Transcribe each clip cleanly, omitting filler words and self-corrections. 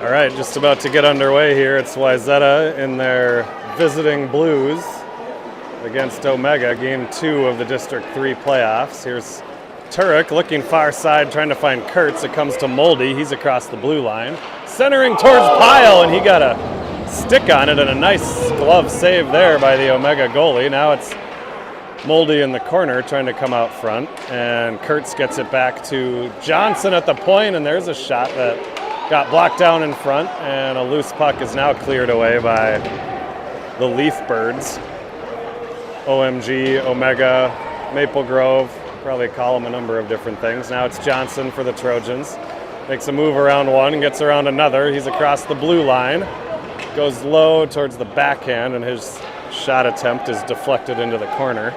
All right, just about to get underway here. It's Wayzata in their visiting Blues against OMGHA, game 2 of the District 3 playoffs. Here's Turek looking far side, trying to find Kurtz. It comes to Moldy. He's across the blue line. Centering towards Pyle, and he got a stick on it, and a nice glove save there by the OMGHA goalie. Now it's Moldy in the corner trying to come out front, and Kurtz gets it back to Johnson at the point, and there's a shot that got blocked down in front, and a loose puck is now cleared away by the Leaf Birds. OMG, OMGHA, Maple Grove, probably call them a number of different things. Now it's Johnson for the Trojans. Makes a move around one and gets around another. He's across the blue line, goes low towards the backhand, and his shot attempt is deflected into the corner.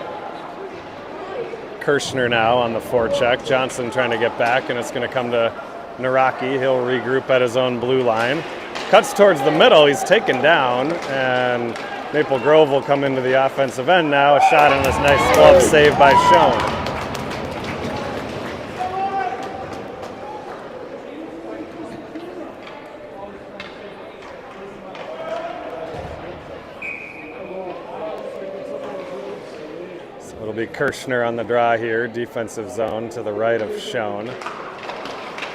Kirshner now on the forecheck. Johnson trying to get back, and it's going to come to Naraki. He'll regroup at his own blue line. Cuts towards the middle. He's taken down, and Maple Grove will come into the offensive end now. A shot on this nice glove save by Schoen. It'll be Kirshner on the draw here, defensive zone to the right of Schoen.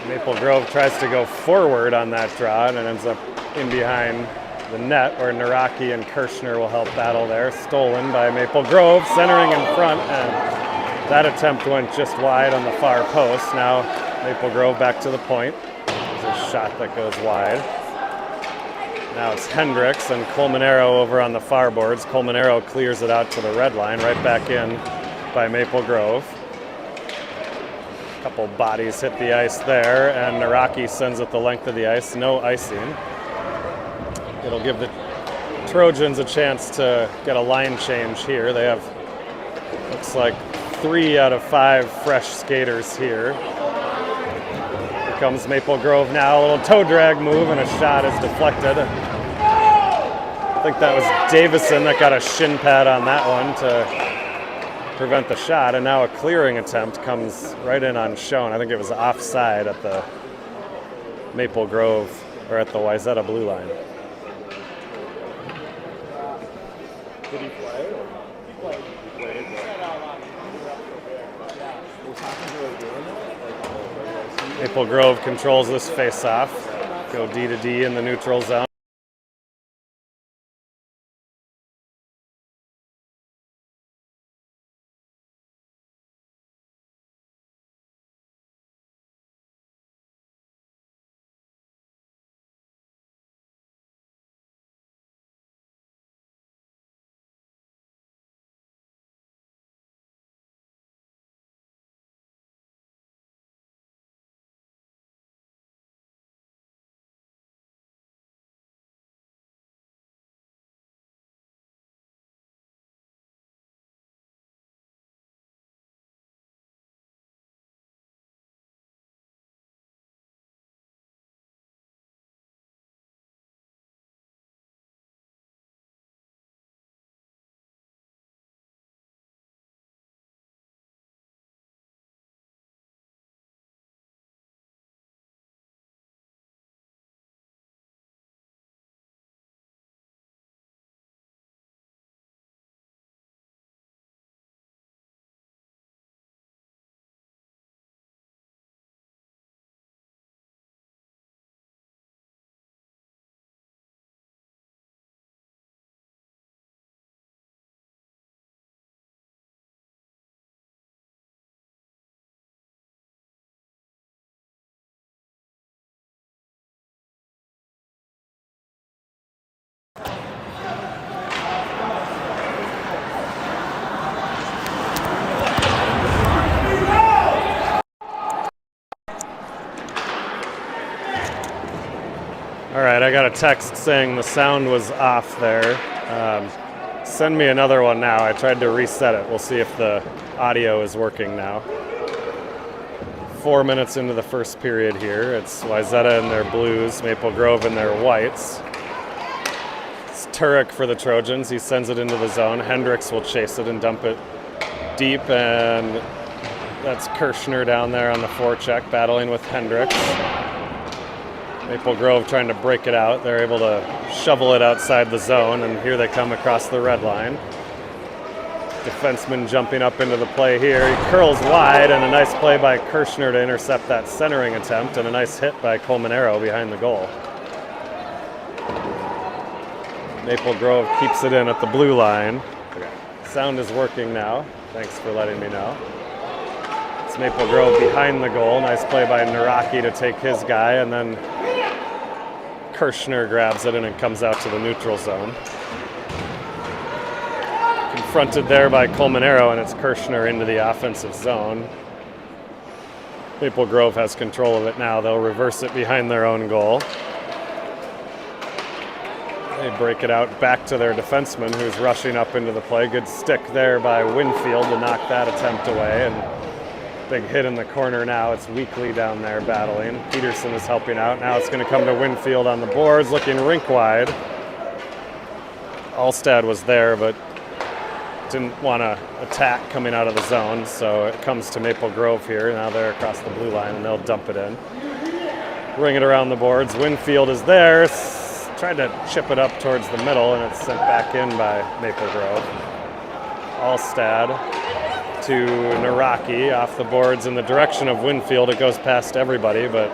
Maple Grove tries to go forward on that draw and ends up in behind the net, where Naraki and Kirshner will help battle there. Stolen by Maple Grove, centering in front, and that attempt went just wide on the far post. Now Maple Grove back to the point. There's a shot that goes wide. Now it's Hendricks and Colmenero over on the far boards. Colmenero clears it out to the red line, right back in by Maple Grove. A couple bodies hit the ice there, and Naraki sends it the length of the ice. No icing. It'll give the Trojans a chance to get a line change here. They have, looks like, 3 out of 5 fresh skaters here. Here comes Maple Grove now. A little toe drag move, and a shot is deflected. I think that was Davison that got a shin pad on that one to prevent the shot, and now a clearing attempt comes right in on Schoen. I think it was offside at the Maple Grove, or at the Wayzata blue line. Did he play? He played. Maple Grove controls this face-off. Go D to D in the neutral zone. All right, I got a text saying the sound was off there. Send me another one now. I tried to reset it. We'll see if the audio is working now. 4 minutes into the first period here. It's Wayzata in their blues, Maple Grove in their whites. It's Turek for the Trojans. He sends it into the zone. Hendricks will chase it and dump it deep, and that's Kirshner down there on the forecheck, battling with Hendricks. Maple Grove trying to break it out. They're able to shovel it outside the zone, and here they come across the red line. Defenseman jumping up into the play here. He curls wide, and a nice play by Kirschner to intercept that centering attempt, and a nice hit by Colmenero behind the goal. Maple Grove keeps it in at the blue line. Sound is working now. Thanks for letting me know. It's Maple Grove behind the goal. Nice play by Naraki to take his guy, and then Kirschner grabs it, and it comes out to the neutral zone. Confronted there by Colmenero, and it's Kirschner into the offensive zone. Maple Grove has control of it now. They'll reverse it behind their own goal. They break it out back to their defenseman, who's rushing up into the play. Good stick there by Winfield to knock that attempt away, and big hit in the corner now. It's Weekly down there battling. Peterson is helping out. Now it's going to come to Winfield on the boards, looking rink wide. Alstad was there, but didn't want to attack coming out of the zone, so it comes to Maple Grove here. Now they're across the blue line, and they'll dump it in. Ring it around the boards. Winfield is there. Tried to chip it up towards the middle, and it's sent back in by Maple Grove. Alstad to Naraki off the boards in the direction of Winfield. It goes past everybody, but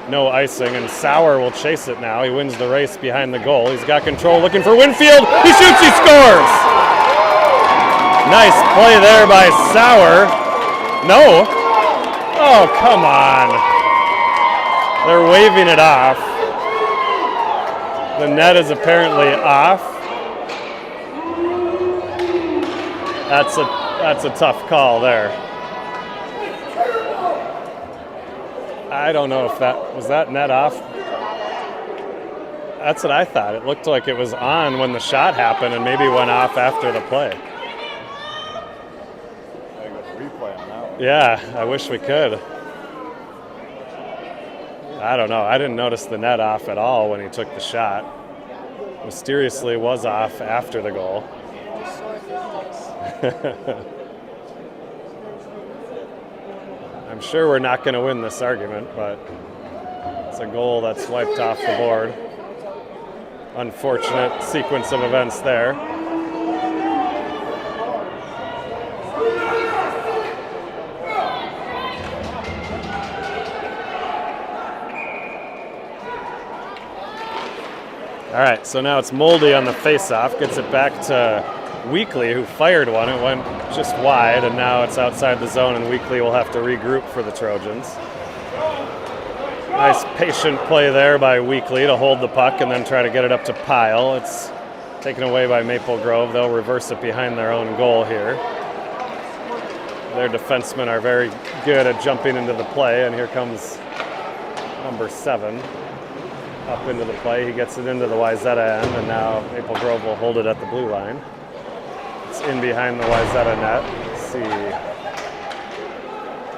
no icing, and Sauer will chase it now. He wins the race behind the goal. He's got control, looking for Winfield. He shoots, he scores! Nice play there by Sauer. No. Oh, come on. They're waving it off. The net is apparently off. That's a tough call there. I don't know if was that net off. That's what I thought. It looked like it was on when the shot happened and maybe went off after the play. I got a replay on that one. Yeah, I wish we could. I don't know. I didn't notice the net off at all when he took the shot. Mysteriously was off after the goal. I'm sure we're not going to win this argument, but it's a goal that's wiped off the board. Unfortunate sequence of events there. All right, so now it's Moldy on the face-off. Gets it back to Weekly, who fired one. It went just wide, and now it's outside the zone, and Weekly will have to regroup for the Trojans. Nice patient play there by Weekly to hold the puck and then try to get it up to Pyle. It's taken away by Maple Grove. They'll reverse it behind their own goal here. Their defensemen are very good at jumping into the play, and here comes number 7. Up into the play. He gets it into the Wayzata end, and now Maple Grove will hold it at the blue line. It's in behind the Wayzata net. Let's see.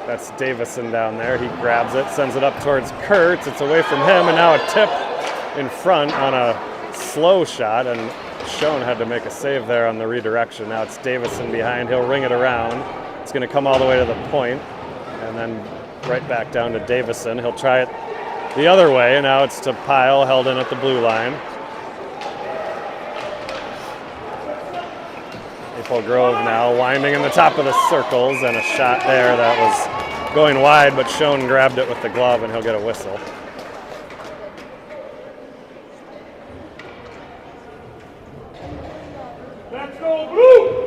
That's Davison down there. He grabs it, sends it up towards Kurtz. It's away from him, and now a tip in front on a slow shot, and Schoen had to make a save there on the redirection. Now it's Davison behind. He'll ring it around. It's going to come all the way to the point, and then right back down to Davison. He'll try it the other way, and now it's to Pyle, held in at the blue line. Maple Grove now winding in the top of the circles, and a shot there that was going wide, but Schoen grabbed it with the glove, and he'll get a whistle. Let's go blue!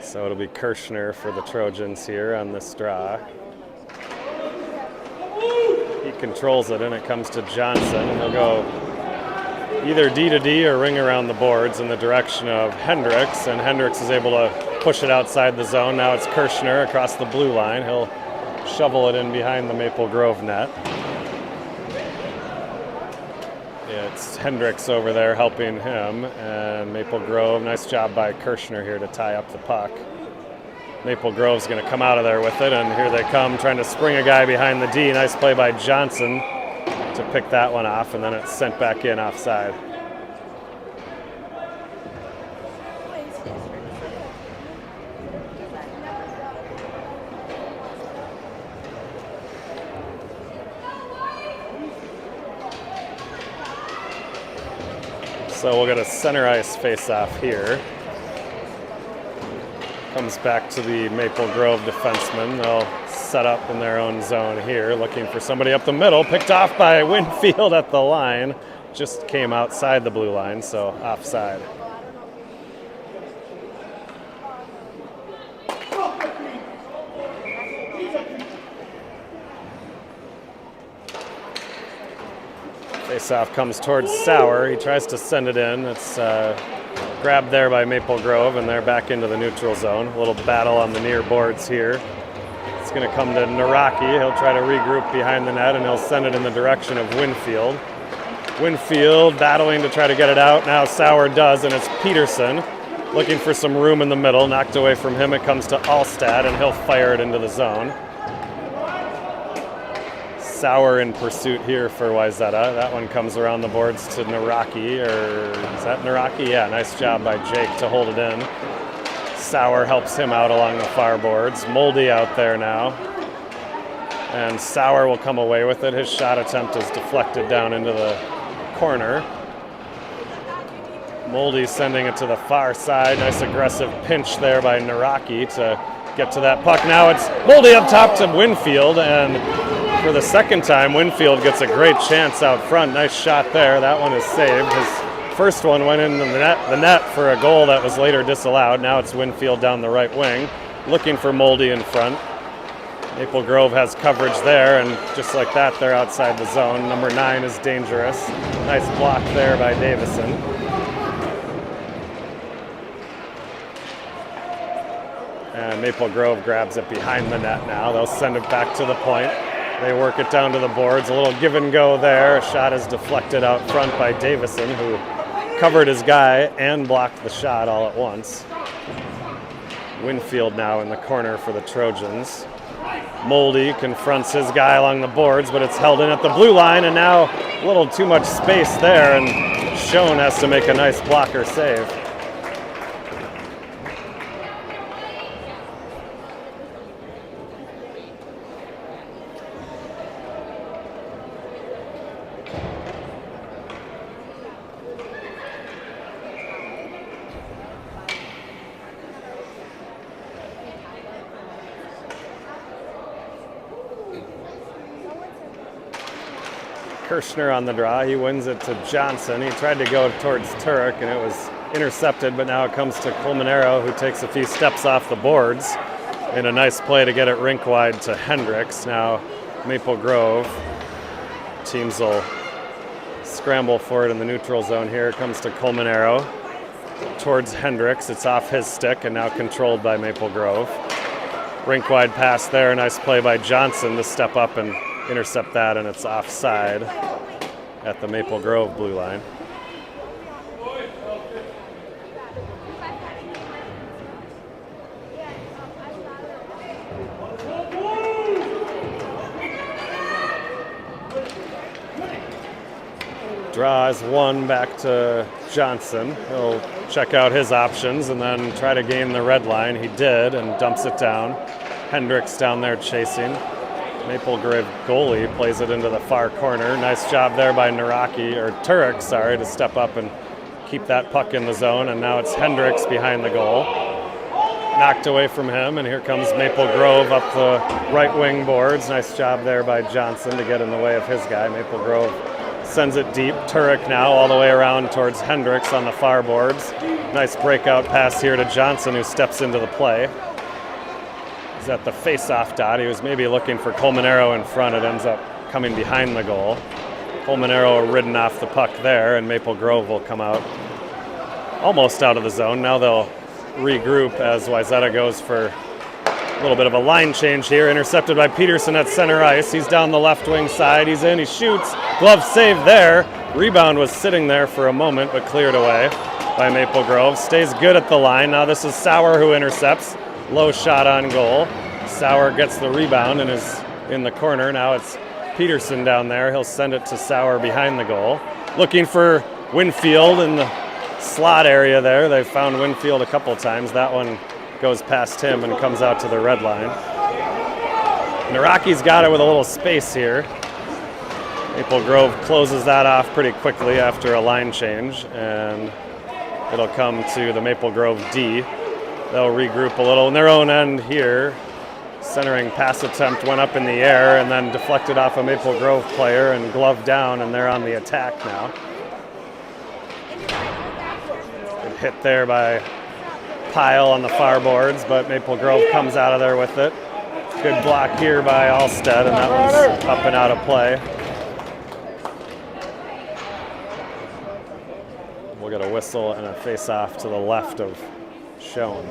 So it'll be Kirschner for the Trojans here on this draw. He controls it, and it comes to Johnson, and he'll go either D to D or ring around the boards in the direction of Hendricks, and Hendricks is able to push it outside the zone. Now it's Kirschner across the blue line. He'll shovel it in behind the Maple Grove net. It's Hendricks over there helping him, and Maple Grove, nice job by Kirschner here to tie up the puck. Maple Grove's going to come out of there with it, and here they come trying to spring a guy behind the D. Nice play by Johnson to pick that one off, and then it's sent back in offside. So we'll get a center ice face-off here. Comes back to the Maple Grove defenseman. They'll set up in their own zone here, looking for somebody up the middle. Picked off by Winfield at the line. Just came outside the blue line, so offside. Face-off comes towards Sauer. He tries to send it in. It's grabbed there by Maple Grove, and they're back into the neutral zone. A little battle on the near boards here. It's going to come to Naraki. He'll try to regroup behind the net, and he'll send it in the direction of Winfield. Winfield battling to try to get it out. Now Sauer does, and it's Peterson looking for some room in the middle. Knocked away from him. It comes to Alstad, and he'll fire it into the zone. Sauer in pursuit here for Wayzata. That one comes around the boards to Naraki, or is that Naraki? Yeah, nice job by Jake to hold it in. Sauer helps him out along the far boards. Moldy out there now. And Sauer will come away with it. His shot attempt is deflected down into the corner. Moldy sending it to the far side. Nice aggressive pinch there by Naraki to get to that puck. Now it's Moldy up top to Winfield, and for the second time, Winfield gets a great chance out front. Nice shot there. That one is saved. His first one went in the net for a goal that was later disallowed. Now it's Winfield down the right wing, looking for Moldy in front. Maple Grove has coverage there, and just like that, they're outside the zone. Number 9 is dangerous. Nice block there by Davison. And Maple Grove grabs it behind the net now. They'll send it back to the point. They work it down to the boards. A little give and go there. A shot is deflected out front by Davison, who covered his guy and blocked the shot all at once. Winfield now in the corner for the Trojans. Moldy confronts his guy along the boards, but it's held in at the blue line, and now a little too much space there, and Schoen has to make a nice blocker save. Kirshner on the draw. He wins it to Johnson. He tried to go towards Turek, and it was intercepted, but now it comes to Colmenero, who takes a few steps off the boards in a nice play to get it rink wide to Hendricks. Now Maple Grove teams will scramble for it in the neutral zone here. It comes to Colmenero towards Hendricks. It's off his stick and now controlled by Maple Grove. Rink wide pass there. Nice play by Johnson to step up and intercept that, and it's offside at the Maple Grove blue line. Draws one back to Johnson. He'll check out his options and then try to gain the red line. He did, and dumps it down. Hendricks down there chasing. Maple Grove goalie plays it into the far corner. Nice job there by Turek, to step up and keep that puck in the zone. And now it's Hendricks behind the goal. Knocked away from him, and here comes Maple Grove up the right wing boards. Nice job there by Johnson to get in the way of his guy. Maple Grove sends it deep. Turek now all the way around towards Hendricks on the far boards. Nice breakout pass here to Johnson, who steps into the play. At the face-off dot. He was maybe looking for Colmenero in front. It ends up coming behind the goal. Colmenero ridden off the puck there, and Maple Grove will come out almost out of the zone. Now they'll regroup as Wayzata goes for a little bit of a line change here. Intercepted by Peterson at center ice. He's down the left wing side. He's in. He shoots. Glove save there. Rebound was sitting there for a moment, but cleared away by Maple Grove. Stays good at the line. Now this is Sauer who intercepts. Low shot on goal. Sauer gets the rebound and is in the corner. Now it's Peterson down there. He'll send it to Sauer behind the goal. Looking for Winfield in the slot area there. They've found Winfield a couple times. That one goes past him and comes out to the red line. Naraki's got it with a little space here. Maple Grove closes that off pretty quickly after a line change, and it'll come to the Maple Grove D. They'll regroup a little in their own end here. Centering pass attempt went up in the air and then deflected off a Maple Grove player and gloved down, and they're on the attack now. Good hit there by Pyle on the far boards, but Maple Grove comes out of there with it. Good block here by Alstead, and that one's up and out of play. We'll get a whistle and a face-off to the left of Schoen.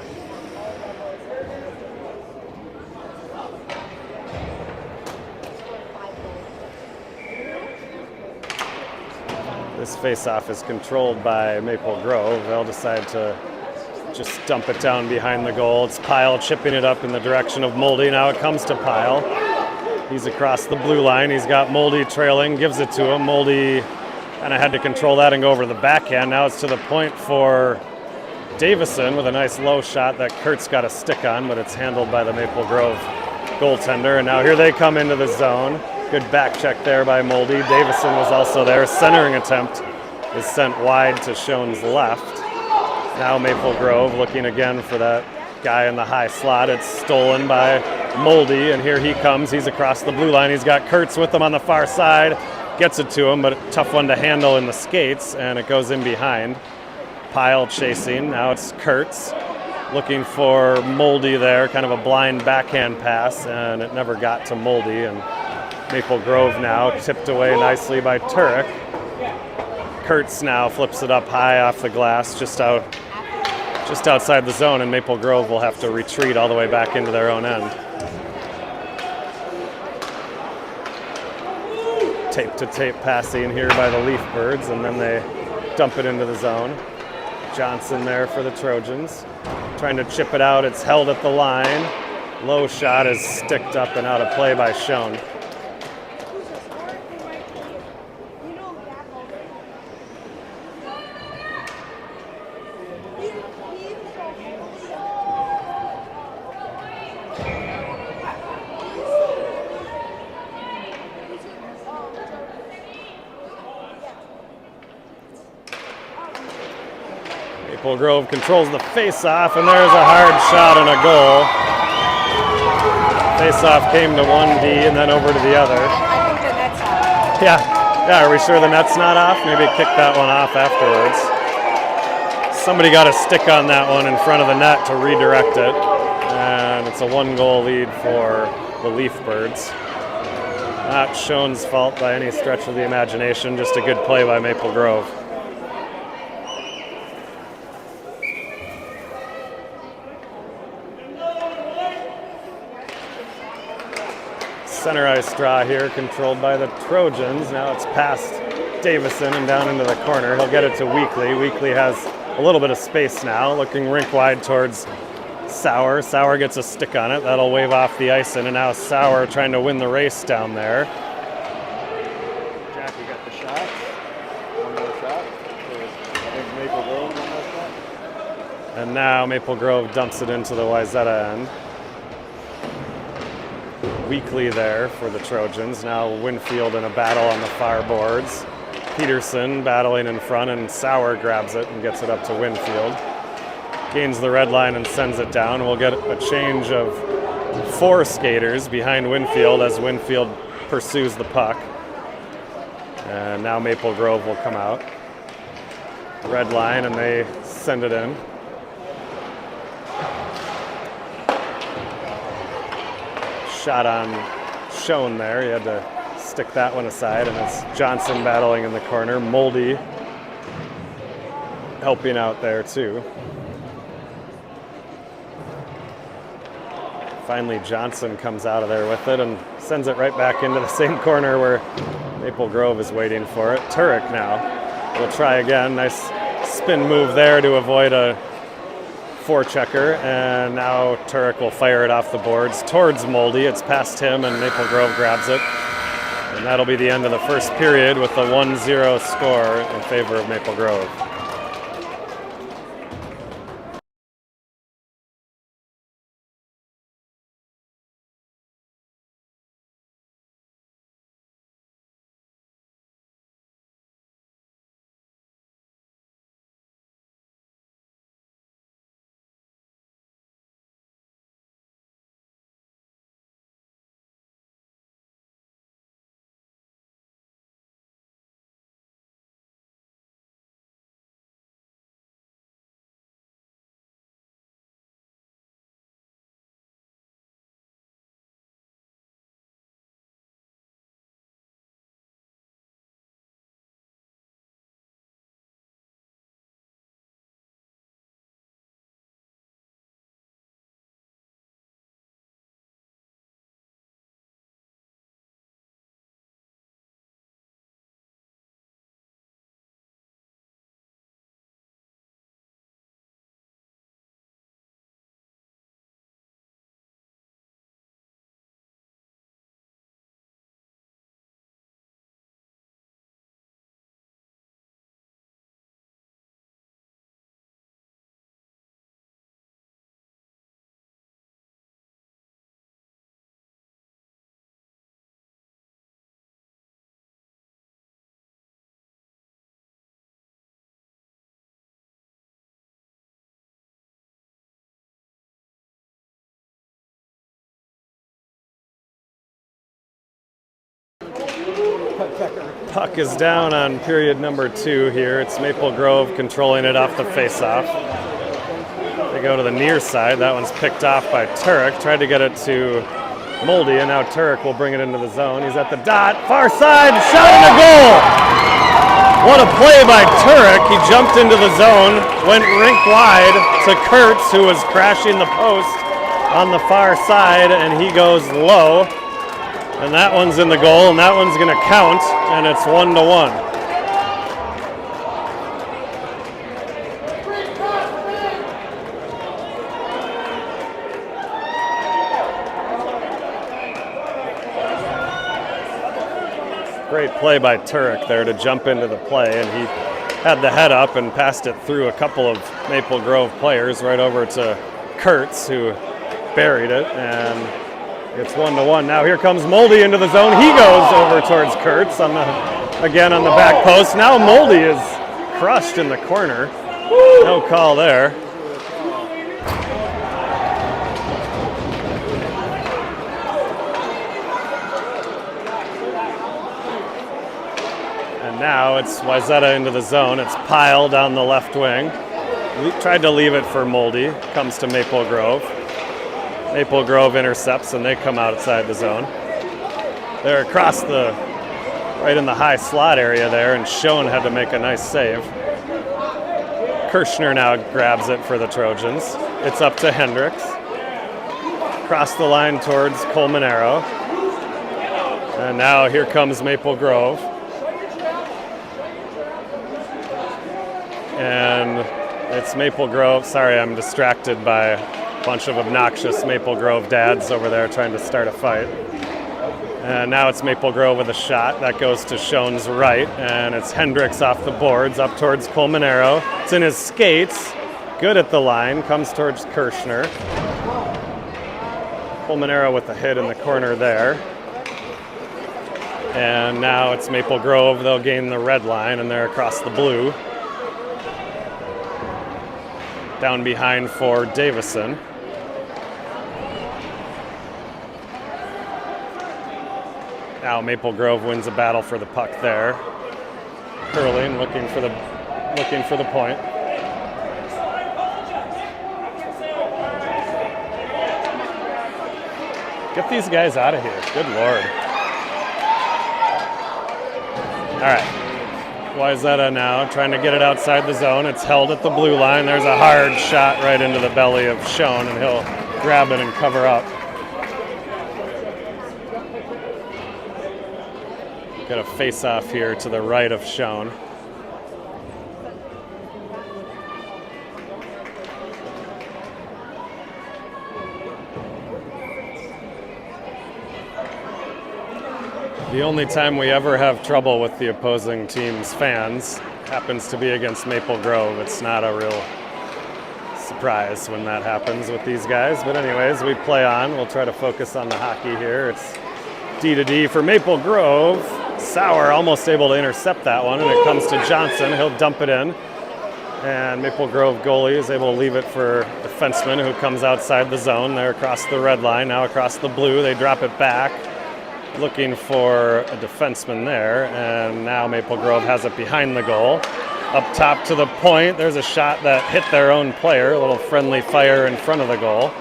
This face-off is controlled by Maple Grove. They'll decide to just dump it down behind the goal. It's Pyle chipping it up in the direction of Moldy. Now it comes to Pyle. He's across the blue line. He's got Moldy trailing, gives it to him. Moldy kind of had to control that and go over the backhand. Now it's to the point for Davison with a nice low shot that Kurtz got a stick on, but it's handled by the Maple Grove goaltender. And now here they come into the zone. Good back check there by Moldy. Davison was also there. Centering attempt is sent wide to Schoen's left. Now Maple Grove looking again for that guy in the high slot. It's stolen by Moldy, and here he comes. He's across the blue line. He's got Kurtz with him on the far side. Gets it to him, but a tough one to handle in the skates, and it goes in behind. Pyle chasing. Now it's Kurtz looking for Moldy there. Kind of a blind backhand pass, and it never got to Moldy. And Maple Grove now tipped away nicely by Turek. Kurtz now flips it up high off the glass, just outside the zone, and Maple Grove will have to retreat all the way back into their own end. Tape-to-tape passing here by the Leaf Birds, and then they dump it into the zone. Johnson there for the Trojans. Trying to chip it out. It's held at the line. Low shot is sticked up and out of play by Schoen. Maple Grove controls the face-off, and there's a hard shot and a goal. Face-off came to one D and then over to the other. I think the net's off. Yeah, are we sure the net's not off? Maybe kick that one off afterwards. Somebody got a stick on that one in front of the net to redirect it, and it's a one-goal lead for the Leaf Birds. Not Schoen's fault by any stretch of the imagination, just a good play by Maple Grove. Center ice draw here, controlled by the Trojans. Now it's past Davison and down into the corner. He'll get it to Weekly. Weekly has a little bit of space now, looking rink wide towards Sauer. Sauer gets a stick on it. That'll wave off the icing, and now Sauer trying to win the race down there. Jack, you got the shot. One more shot. I think Maple Grove one more shot. And now Maple Grove dumps it into the Wayzata end. Weekly there for the Trojans. Now Winfield in a battle on the far boards. Peterson battling in front, and Sauer grabs it and gets it up to Winfield. Gains the red line and sends it down. We'll get a change of 4 skaters behind Winfield as Winfield pursues the puck. And now Maple Grove will come out. Red line, and they send it in. Shot on Schoen there. He had to stick that one aside, and it's Johnson battling in the corner. Moldy helping out there too. Finally, Johnson comes out of there with it and sends it right back into the same corner where Maple Grove is waiting for it. Turek now will try again. Nice spin move there to avoid a forechecker, and now Turek will fire it off the boards towards Moldy. It's past him, and Maple Grove grabs it. And that'll be the end of the first period with a 1-0 score in favor of Maple Grove. Puck is down on period number 2 here. It's Maple Grove controlling it off the faceoff. They go to the near side. That one's picked off by Turek. Tried to get it to Moldy, and now Turek will bring it into the zone. He's at the dot. Far side, shot in the goal! What a play by Turek. He jumped into the zone, went rink wide to Kurtz, who was crashing the post on the far side, and he goes low. And that one's in the goal, and that one's going to count, and it's 1-1. Great play by Turek there to jump into the play, and he had the head up and passed it through a couple of Maple Grove players right over to Kurtz, who buried it, and it's 1-1. Now here comes Moldy into the zone. He goes over towards Kurtz again on the back post. Now Moldy is crushed in the corner. No call there. And now it's Wayzata into the zone. It's Pyle down the left wing. Tried to leave it for Moldy. Comes to Maple Grove. Maple Grove intercepts, and they come outside the zone. They're across right in the high slot area there, and Schoen had to make a nice save. Kirschner now grabs it for the Trojans. It's up to Hendricks. Across the line towards Colmenero. And now here comes Maple Grove. And it's Maple Grove. Sorry, I'm distracted by a bunch of obnoxious Maple Grove dads over there trying to start a fight. And now it's Maple Grove with a shot. That goes to Schoen's right, and it's Hendricks off the boards up towards Colmenero. It's in his skates. Good at the line. Comes towards Kirschner. Colmenero with a hit in the corner there. And now it's Maple Grove. They'll gain the red line, and they're across the blue. Down behind for Davison. Now Maple Grove wins a battle for the puck there. Curling, looking for the point. Get these guys out of here. Good Lord. All right. Wayzata now trying to get it outside the zone. It's held at the blue line. There's a hard shot right into the belly of Schoen, and he'll grab it and cover up. Got a face-off here to the right of Schoen. The only time we ever have trouble with the opposing team's fans happens to be against Maple Grove. It's not a real surprise when that happens with these guys. But anyways, we play on. We'll try to focus on the hockey here. It's D-to-D for Maple Grove. Sauer almost able to intercept that one, and it comes to Johnson. He'll dump it in. And Maple Grove goalie is able to leave it for defenseman who comes outside the zone. They're across the red line, now across the blue. They drop it back. Looking for a defenseman there, and now Maple Grove has it behind the goal. Up top to the point, there's a shot that hit their own player, a little friendly fire in front of the goal.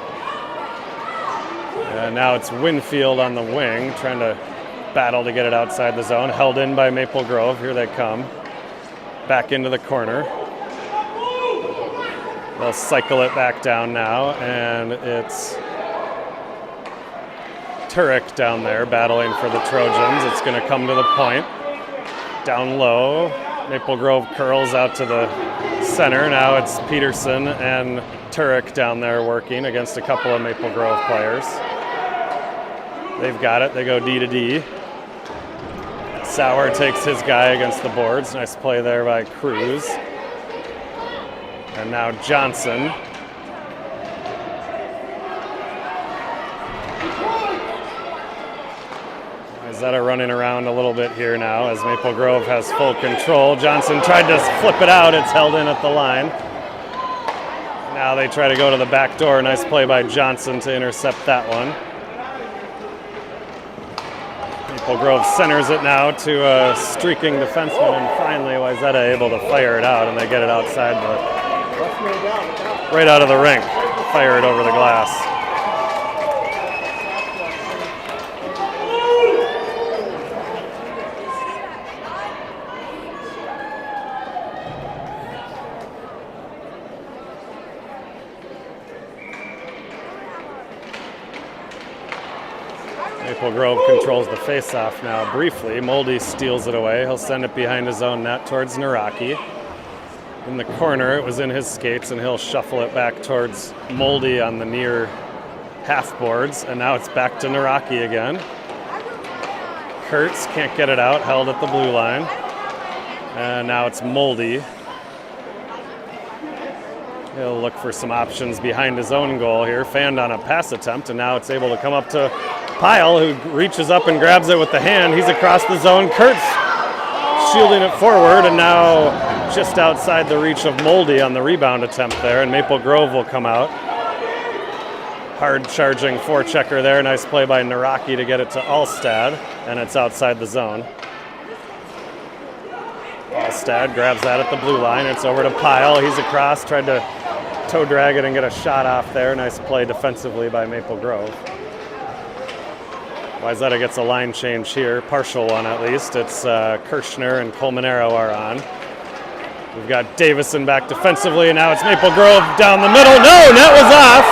And now it's Winfield on the wing, trying to battle to get it outside the zone. Held in by Maple Grove, here they come. Back into the corner. They'll cycle it back down now, and it's Turek down there battling for the Trojans. It's going to come to the point. Down low. Maple Grove curls out to the center. Now it's Peterson and Turek down there working against a couple of Maple Grove players. They've got it. They go D-to-D. Sauer takes his guy against the boards. Nice play there by Cruz. And now Johnson. Wayzata running around a little bit here now as Maple Grove has full control. Johnson tried to flip it out. It's held in at the line. Now they try to go to the back door. Nice play by Johnson to intercept that one. Maple Grove centers it now to a streaking defenseman, and finally Wayzata able to fire it out, and they get it outside right out of the rink, fire it over the glass. Maple Grove controls the face-off now briefly. Moldy steals it away. He'll send it behind his own net towards Naraki. In the corner, it was in his skates, and he'll shuffle it back towards Moldy on the near half boards, and now it's back to Naraki again. Kurtz can't get it out, held at the blue line. And now it's Moldy. He'll look for some options behind his own goal here. Fanned on a pass attempt, and now it's able to come up to Pyle, who reaches up and grabs it with the hand. He's across the zone. Kurtz shielding it forward, and now just outside the reach of Moldy on the rebound attempt there, and Maple Grove will come out. Hard charging forechecker there. Nice play by Naraki to get it to Alstad, and it's outside the zone. Alstad grabs that at the blue line. It's over to Pyle. He's across, tried to toe drag it and get a shot off there. Nice play defensively by Maple Grove. Wayzata gets a line change here, partial one at least. It's Kirschner and Colmenero are on. We've got Davison back defensively, and now it's Maple Grove down the middle. No, net was off.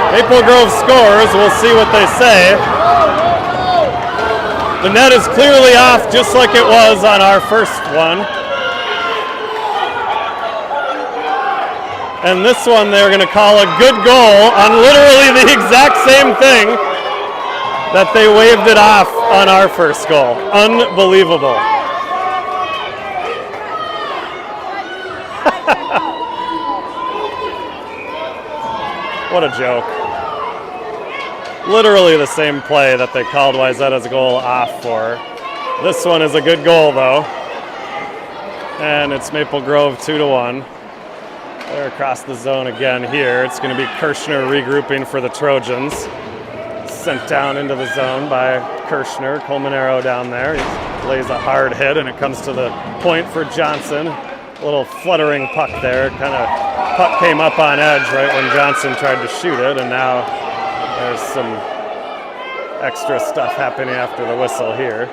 Maple Grove scores. We'll see what they say. The net is clearly off, just like it was on our first one. And this one they're going to call a good goal on literally the exact same thing that they waved it off on our first goal. Unbelievable. What a joke. Literally the same play that they called Wayzata's goal off for. This one is a good goal though. And it's Maple Grove 2-1. They're across the zone again here. It's going to be Kirschner regrouping for the Trojans. Sent down into the zone by Kirschner. Colmenero down there. He lays a hard hit, and it comes to the point for Johnson. A little fluttering puck there. Puck came up on edge right when Johnson tried to shoot it, and now there's some extra stuff happening after the whistle here.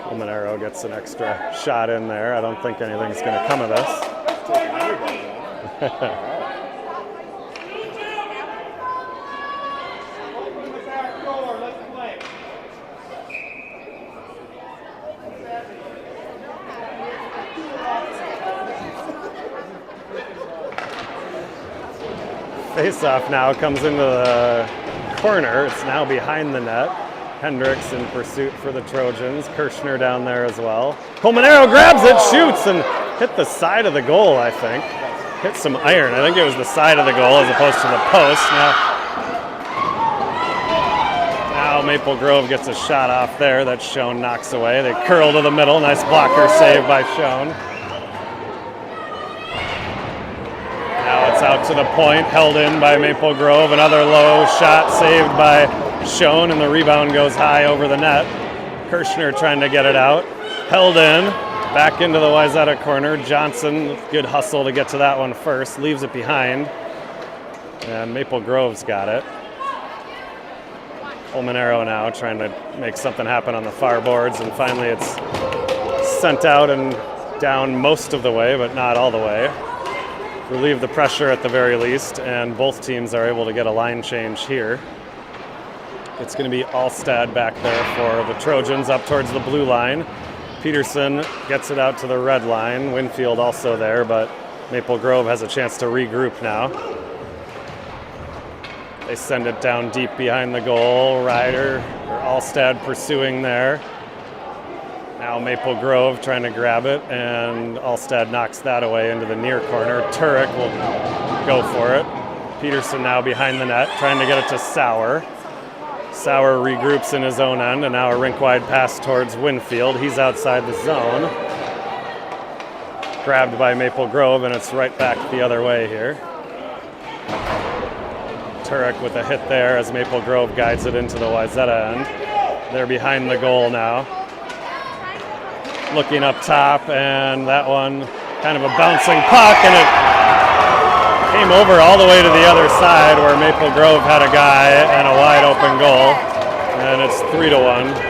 Colmenero gets an extra shot in there. I don't think anything's going to come of this. Face-off now comes into the corner. It's now behind the net. Hendricks in pursuit for the Trojans. Kirschner down there as well. Colmenero grabs it, shoots, and hit the side of the goal, I think. Hit some iron. I think it was the side of the goal as opposed to the post. Now Maple Grove gets a shot off there that Schoen knocks away. They curl to the middle. Nice blocker save by Schoen. Now it's out to the point, held in by Maple Grove. Another low shot saved by Schoen, and the rebound goes high over the net. Kirschner trying to get it out. Held in, back into the Wayzata corner. Johnson, good hustle to get to that one first. Leaves it behind. And Maple Grove's got it. Colmenero now trying to make something happen on the far boards, and finally it's sent out and down most of the way, but not all the way. Relieve the pressure at the very least, and both teams are able to get a line change here. It's going to be Alstad back there for the Trojans up towards the blue line. Peterson gets it out to the red line. Winfield also there, but Maple Grove has a chance to regroup now. They send it down deep behind the goal. Alstad pursuing there. Now Maple Grove trying to grab it, and Alstad knocks that away into the near corner. Turek will go for it. Peterson now behind the net, trying to get it to Sauer. Sauer regroups in his own end, and now a rink-wide pass towards Winfield. He's outside the zone. Grabbed by Maple Grove, and it's right back the other way here. Turek with a hit there as Maple Grove guides it into the Wayzata end. They're behind the goal now. Looking up top, and that one kind of a bouncing puck, and it came over all the way to the other side where Maple Grove had a guy and a wide open goal, and it's 3-1.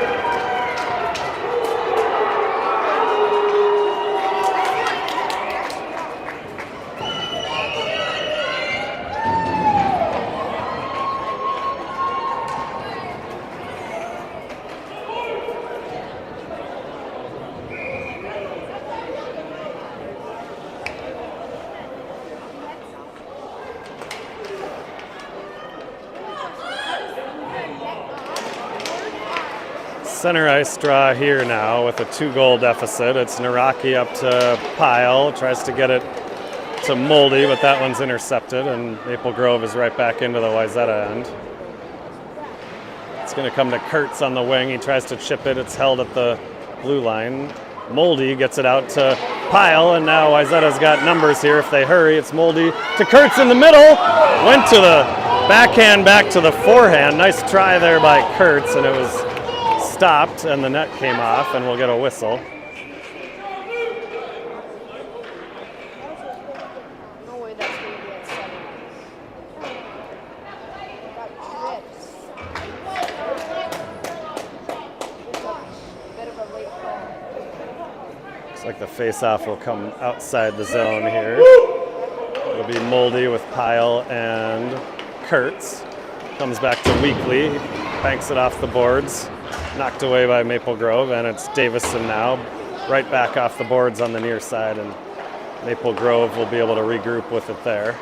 Center ice draw here now with a 2-goal deficit. It's Naraki up to Pyle, tries to get it to Moldy, but that one's intercepted, and Maple Grove is right back into the Wayzata end. It's going to come to Kurtz on the wing. He tries to chip it. It's held at the blue line. Moldy gets it out to Pyle, and now Wayzata's got numbers here. If they hurry, it's Moldy to Kurtz in the middle. Went to the backhand, back to the forehand. Nice try there by Kurtz, and it was stopped, and the net came off, and we'll get a whistle. No way that's going to be at 7. Bit of a late call. Looks like the face-off will come outside the zone here. It'll be Moldy with Pyle and Kurtz. Comes back to Weekly, banks it off the boards. Knocked away by Maple Grove, and it's Davison now, right back off the boards on the near side, and Maple Grove will be able to regroup with it there.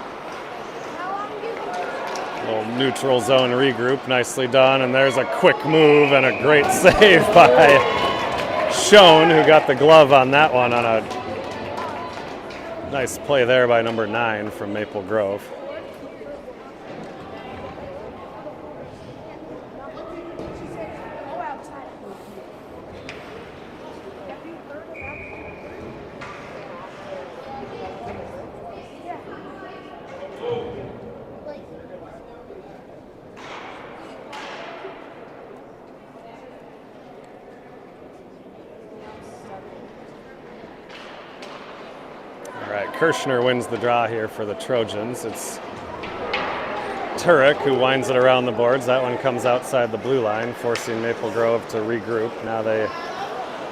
Little neutral zone regroup, nicely done, and there's a quick move and a great save by Schoen, who got the glove on that one on a nice play there by number 9 from Maple Grove. Kirshner wins the draw here for the Trojans. It's Turek who winds it around the boards. That one comes outside the blue line, forcing Maple Grove to regroup. Now they're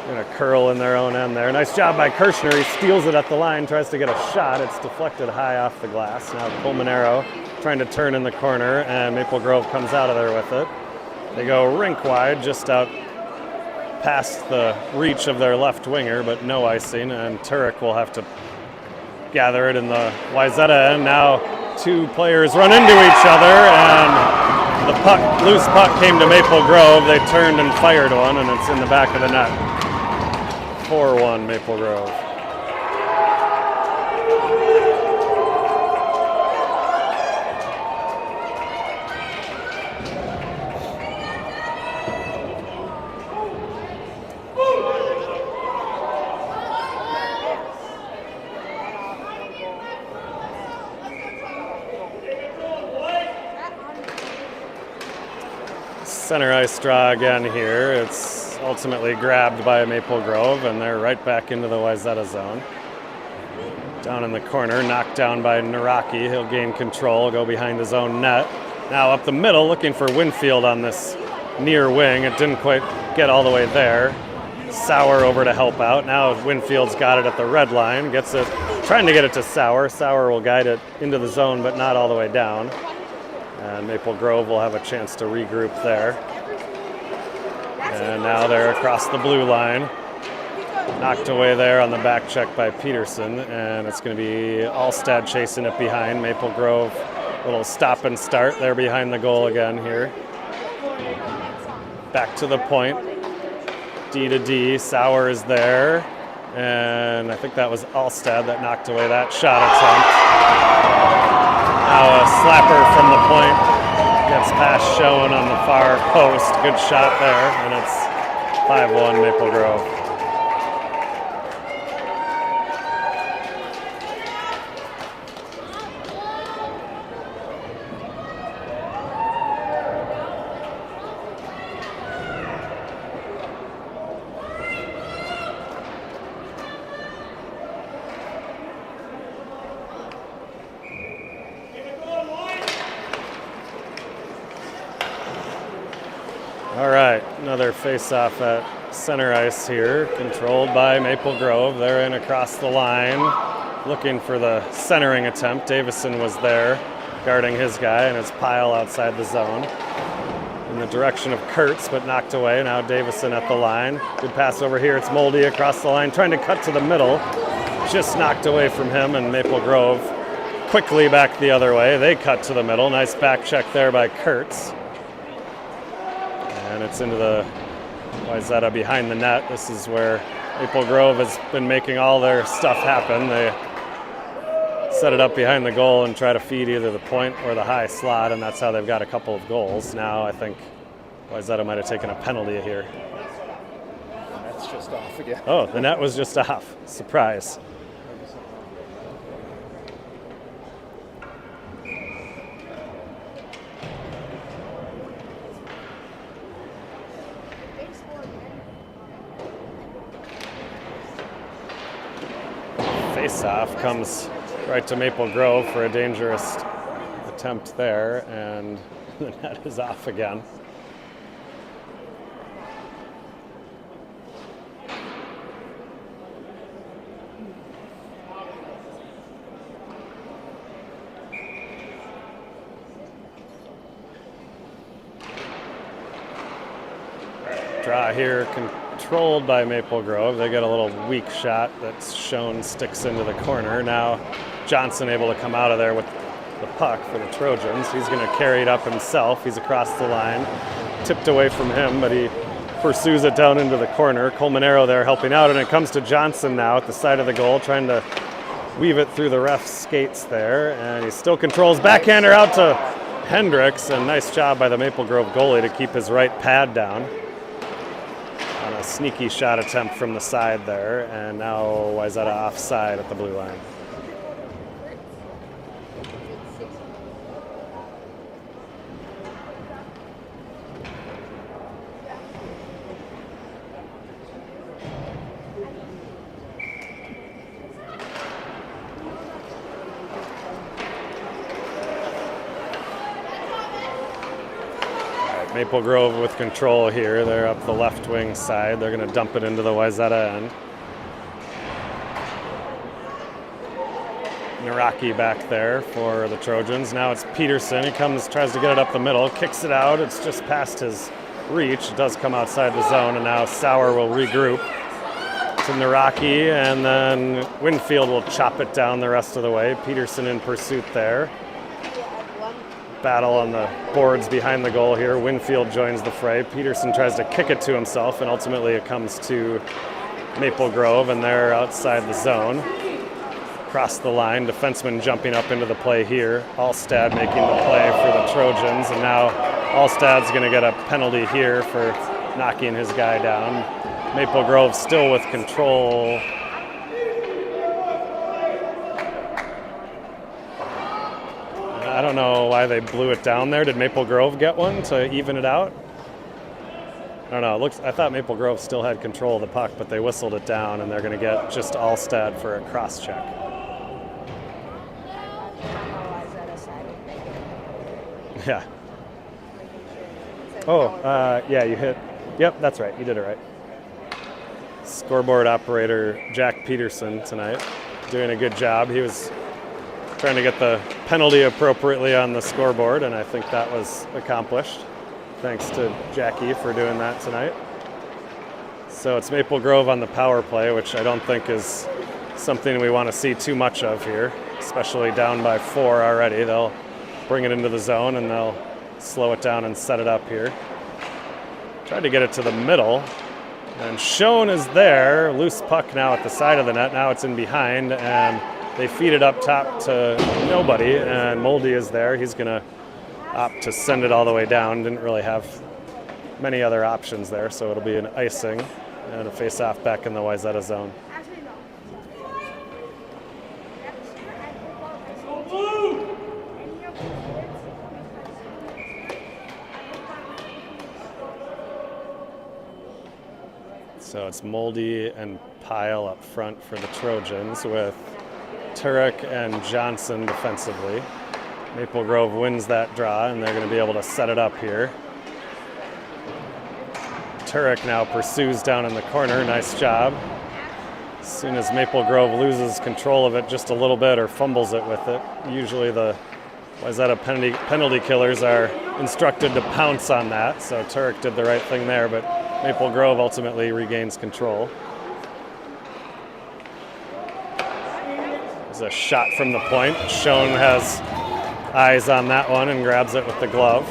going to curl in their own end there. Nice job by Kirshner. He steals it at the line, tries to get a shot. It's deflected high off the glass. Now Pulmonero trying to turn in the corner, and Maple Grove comes out of there with it. They go rink wide, just out past the reach of their left winger, but no icing, and Turek will have to gather it in the Wayzata end. Now 2 players run into each other, and the loose puck came to Maple Grove. They turned and fired one, and it's in the back of the net. 4-1 Maple Grove. Center ice draw again here. It's ultimately grabbed by Maple Grove, and they're right back into the Wayzata zone. Down in the corner, knocked down by Naraki. He'll gain control, go behind his own net. Now up the middle, looking for Winfield on this near wing. It didn't quite get all the way there. Sauer over to help out. Now Winfield's got it at the red line. Gets it, trying to get it to Sauer. Sauer will guide it into the zone, but not all the way down. And Maple Grove will have a chance to regroup there. And now they're across the blue line. Knocked away there on the back check by Peterson. And it's going to be Alstad chasing it behind. Maple Grove, little stop and start. They're behind the goal again here. Back to the point. D to D. Sauer is there. And I think that was Alstad that knocked away that shot attempt. Now a slapper from the point gets past Schoen on the far post. Good shot there, and it's 5-1 Maple Grove. Another face-off at center ice here, controlled by Maple Grove. They're in across the line, looking for the centering attempt. Davison was there, guarding his guy, and it's Pyle outside the zone. In the direction of Kurtz, but knocked away. Now Davison at the line. Good pass over here. It's Moldy across the line, trying to cut to the middle. Just knocked away from him, and Maple Grove quickly back the other way. They cut to the middle. Nice back check there by Kurtz. And it's into the Wayzata behind the net. This is where Maple Grove has been making all their stuff happen. They set it up behind the goal and try to feed either the point or the high slot, and that's how they've got a couple of goals. Now I think Wayzata might have taken a penalty here. That's just off again. Oh, the net was just off. Surprise. Face-off comes right to Maple Grove for a dangerous attempt there, and the net is off again. Draw here controlled by Maple Grove. They get a little weak shot that's shown, sticks into the corner. Now Johnson able to come out of there with the puck for the Trojans. He's going to carry it up himself. He's across the line. Tipped away from him, but he pursues it down into the corner. Colmenero there helping out, and it comes to Johnson now at the side of the goal, trying to weave it through the ref's skates there, and he still controls. Backhander out to Hendricks, and nice job by the Maple Grove goalie to keep his right pad down on a sneaky shot attempt from the side there, and now Wayzata offside at the blue line. Maple Grove with control here. They're up the left wing side. They're going to dump it into the Wayzata end. Naraki back there for the Trojans. Now it's Peterson. He comes, tries to get it up the middle, kicks it out. It's just past his reach. It does come outside the zone, and now Sauer will regroup to Naraki, and then Winfield will chop it down the rest of the way. Peterson in pursuit there. Battle on the boards behind the goal here. Winfield joins the fray. Peterson tries to kick it to himself, and ultimately it comes to Maple Grove, and they're outside the zone. Across the line, defenseman jumping up into the play here. Alstad making the play for the Trojans, and now Alstad's going to get a penalty here for knocking his guy down. Maple Grove still with control. I don't know why they blew it down there. Did Maple Grove get one to even it out? I don't know. I thought Maple Grove still had control of the puck, but they whistled it down, and they're going to get just Alstad for a cross check. Yeah. Oh, yeah, you hit. Yep, that's right. You did it right. Scoreboard operator Jack Peterson tonight doing a good job. He was trying to get the penalty appropriately on the scoreboard, and I think that was accomplished. Thanks to Jackie for doing that tonight. So it's Maple Grove on the power play, which I don't think is something we want to see too much of here, especially down by 4 already. They'll bring it into the zone, and they'll slow it down and set it up here. Tried to get it to the middle, and Schoen is there. Loose puck now at the side of the net. Now it's in behind, and they feed it up top to nobody, and Moldy is there. He's going to opt to send it all the way down. Didn't really have many other options there, so it'll be an icing and a face-off back in the Wayzata zone. So it's Moldy and Pyle up front for the Trojans with Turek and Johnson defensively. Maple Grove wins that draw, and they're going to be able to set it up here. Turek now pursues down in the corner. Nice job. As soon as Maple Grove loses control of it just a little bit or fumbles it with it, usually the Wayzata penalty killers are instructed to pounce on that. So Turek did the right thing there, but Maple Grove ultimately regains control. There's a shot from the point. Schoen has eyes on that one and grabs it with the glove.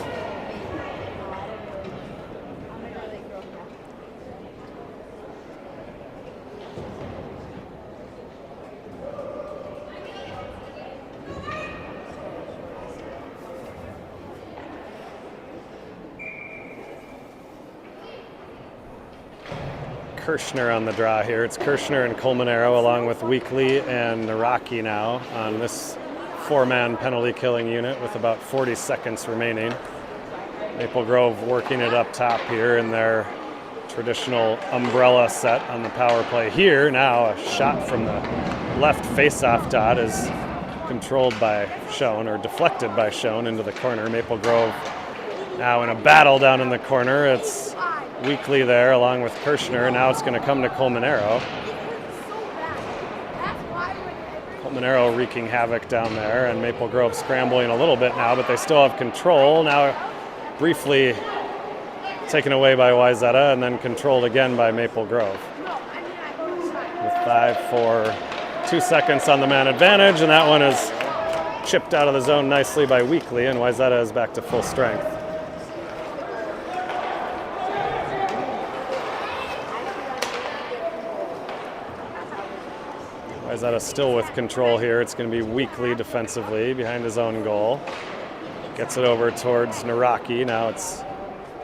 Kirshner on the draw here. It's Kirshner and Colmenero along with Weekly and Naraki now on this four-man penalty killing unit with about 40 seconds remaining. Maple Grove working it up top here in their traditional umbrella set on the power play here. Now a shot from the left face-off dot is controlled by Schoen or deflected by Schoen into the corner. Maple Grove now in a battle down in the corner. It's Weekly there along with Kirshner. Now it's going to come to Colmenero. Colmenero wreaking havoc down there, and Maple Grove scrambling a little bit now, but they still have control. Now briefly taken away by Wayzata and then controlled again by Maple Grove. With 5, 4, 2 seconds on the man advantage, and that one is chipped out of the zone nicely by Weekly, and Wayzata is back to full strength. Wayzata still with control here. It's going to be Weekly defensively behind his own goal. Gets it over towards Naraki. Now it's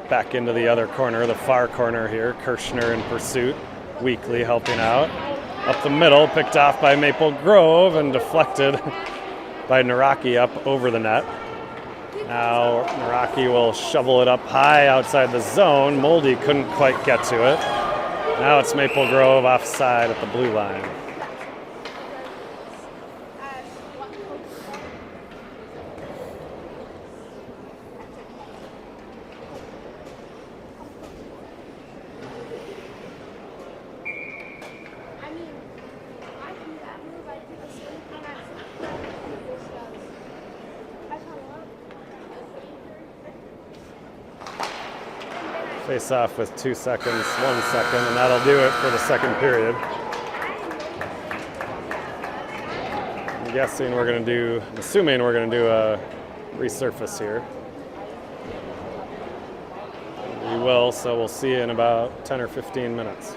back into the other corner, the far corner here. Kirshner in pursuit. Weekly helping out. Up the middle, picked off by Maple Grove and deflected by Naraki up over the net. Now Naraki will shovel it up high outside the zone. Moldy couldn't quite get to it. Now it's Maple Grove offside at the blue line. Face off with 2 seconds, 1 second, and that'll do it for the second period. I'm assuming we're going to do a resurface here. We will, so we'll see you in about 10 or 15 minutes.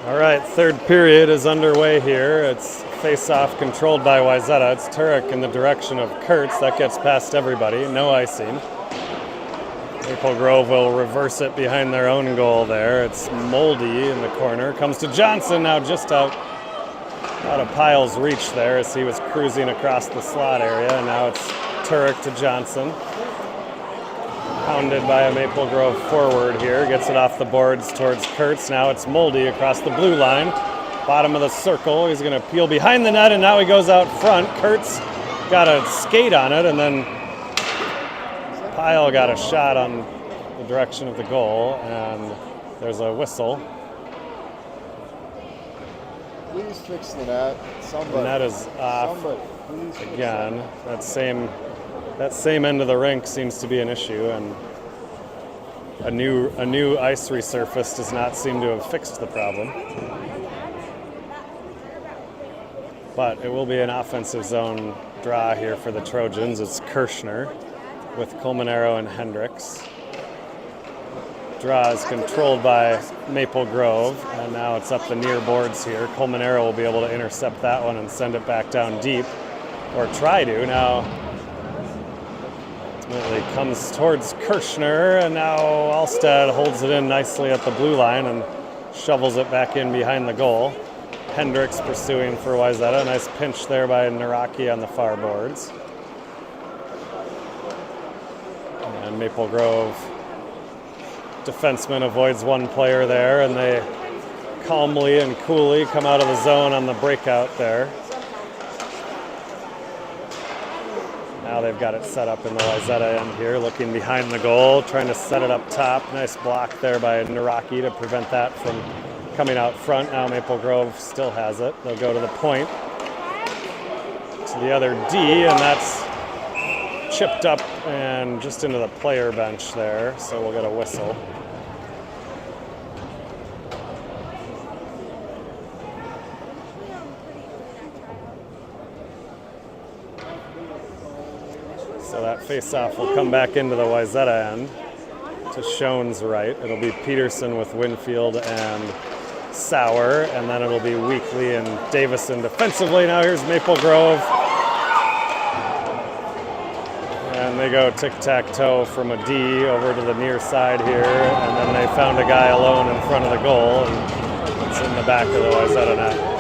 All right, third period is underway here. It's face-off controlled by Wayzata. It's Turek in the direction of Kurtz. That gets past everybody. No icing. Maple Grove will reverse it behind their own goal there. It's Moldy in the corner. Comes to Johnson, now just out of Pyle's reach there as he was cruising across the slot area. And now it's Turek to Johnson. Pounded by a Maple Grove forward here. Gets it off the boards towards Kurtz. Now it's Moldy across the blue line. Bottom of the circle. He's going to peel behind the net, and now he goes out front. Kurtz got a skate on it, and then Pyle got a shot on the direction of the goal, and there's a whistle. Please fix the net. Somebody. The net is off. Somebody. Please fix Again. That same end of the rink seems to be an issue, and a new ice resurface does not seem to have fixed the problem. But it will be an offensive zone draw here for the Trojans. It's Kirschner with Colmenero and Hendricks. Draw is controlled by Maple Grove, and now it's up the near boards here. Colmenero will be able to intercept that one and send it back down deep, or try to. Now ultimately comes towards Kirschner, and now Alstad holds it in nicely at the blue line and shovels it back in behind the goal. Hendricks pursuing for Wayzata. Nice pinch there by Naraki on the far boards. And Maple Grove defenseman avoids one player there, and they calmly and coolly come out of the zone on the breakout there. Now they've got it set up in the Wayzata end here, looking behind the goal, trying to set it up top. Nice block there by Naraki to prevent that from coming out front. Now Maple Grove still has it. They'll go to the point to the other D, and that's chipped up and just into the player bench there, so we'll get a whistle. So that face-off will come back into the Wayzata end to Schoen's right. It'll be Peterson with Winfield and Sauer, and then it'll be Weekly and Davison defensively. Now here's Maple Grove. And they go tic-tac-toe from a D over to the near side here, and then they found a guy alone in front of the goal, and it's in the back of the Wayzata net.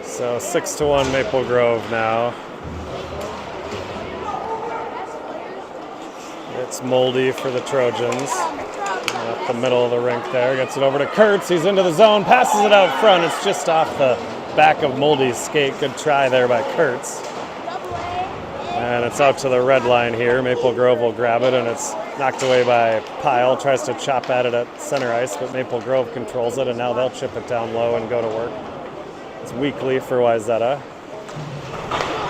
So 6-1 Maple Grove now. It's Moldy for the Trojans. Up the middle of the rink there. Gets it over to Kurtz. He's into the zone. Passes it out front. It's just off the back of Moldy's skate. Good try there by Kurtz. And it's out to the red line here. Maple Grove will grab it, and it's knocked away by Pyle. Tries to chop at it at center ice, but Maple Grove controls it, and now they'll chip it down low and go to work. It's Weekly for Wayzata.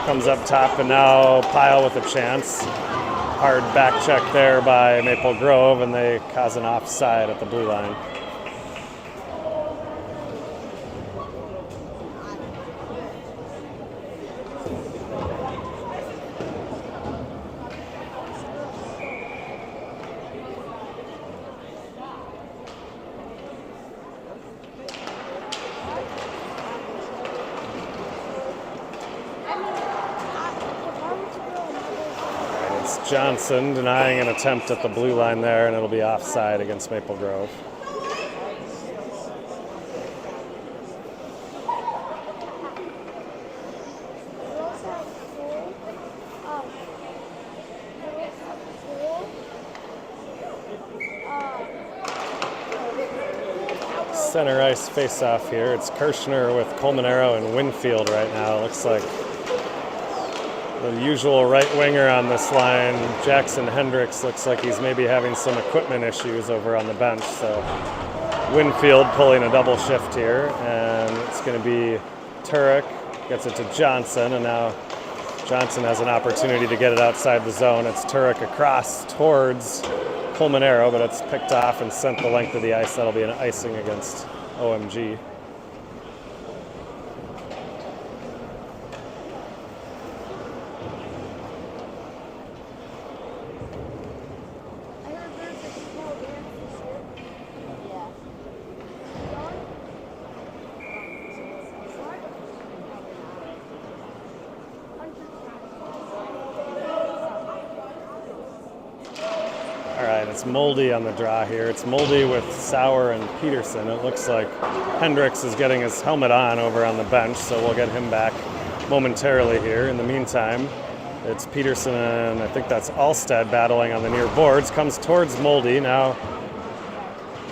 Comes up top, and now Pyle with a chance. Hard back check there by Maple Grove, and they cause an offside at the blue line. Johnson denying an attempt at the blue line there, and it'll be offside against Maple Grove. Center ice face-off here. It's Kirschner with Colmenero and Winfield right now. It looks like the usual right winger on this line, Jackson Hendricks, looks like he's maybe having some equipment issues over on the bench. So Winfield pulling a double shift here, and it's going to be Turek gets it to Johnson, and now Johnson has an opportunity to get it outside the zone. It's Turek across towards Colmenero, but it's picked off and sent the length of the ice. That'll be an icing against OMG. All right, it's Moldy on the draw here. It's Moldy with Sauer and Peterson. It looks like Hendricks is getting his helmet on over on the bench, so we'll get him back momentarily here. In the meantime, it's Peterson and I think that's Alstead battling on the near boards. Comes towards Moldy now.